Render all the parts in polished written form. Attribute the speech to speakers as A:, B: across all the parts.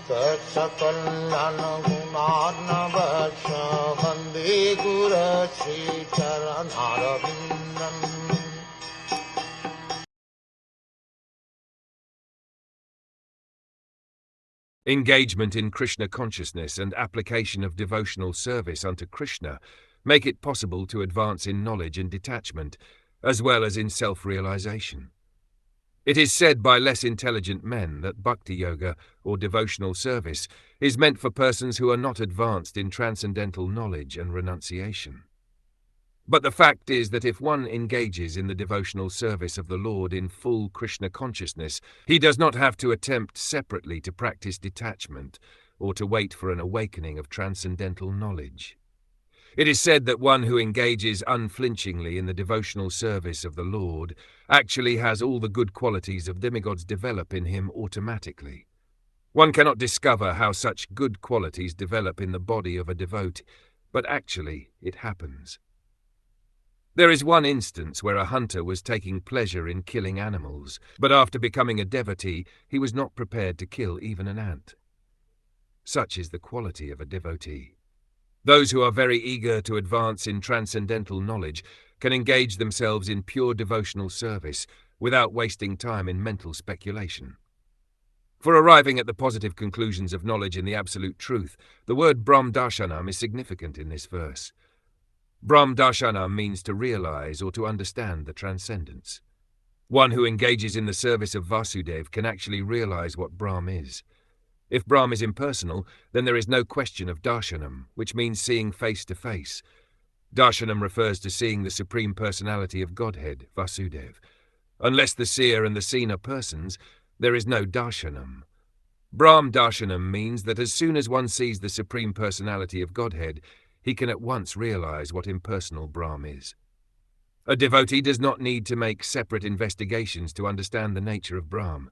A: Saksakallan gunarnavasya Vande Guru Sri Charanarvindam.
B: Engagement in Krishna consciousness and application of devotional service unto Krishna make it possible to advance in knowledge and detachment, as well as in self-realization. It is said by less intelligent men that bhakti yoga, or devotional service, is meant for persons who are not advanced in transcendental knowledge and renunciation. But the fact is that if one engages in the devotional service of the Lord in full Krishna consciousness, he does not have to attempt separately to practice detachment or to wait for an awakening of transcendental knowledge. It is said that one who engages unflinchingly in the devotional service of the Lord actually has all the good qualities of demigods develop in him automatically. One cannot discover how such good qualities develop in the body of a devotee, but actually it happens. There is one instance where a hunter was taking pleasure in killing animals, but after becoming a devotee, he was not prepared to kill even an ant. Such is the quality of a devotee. Those who are very eager to advance in transcendental knowledge can engage themselves in pure devotional service without wasting time in mental speculation. For arriving at the positive conclusions of knowledge in the absolute truth, the word Brahm Darshanam is significant in this verse. Brahm Darshanam means to realize or to understand the transcendence. One who engages in the service of Vasudev can actually realize what Brahm is. If Brahm is impersonal, then there is no question of Darshanam, which means seeing face to face. Darshanam refers to seeing the Supreme Personality of Godhead, Vasudev. Unless the seer and the seen are persons, there is no Darshanam. Brahm Darshanam means that as soon as one sees the Supreme Personality of Godhead, he can at once realize what impersonal Brahm is. A devotee does not need to make separate investigations to understand the nature of Brahm.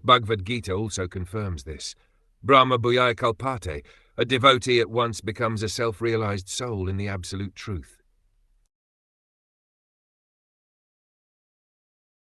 B: Bhagavad Gita also confirms this. Brahma Bhuyaya Kalpate, a devotee at once becomes a self-realized soul in the absolute truth.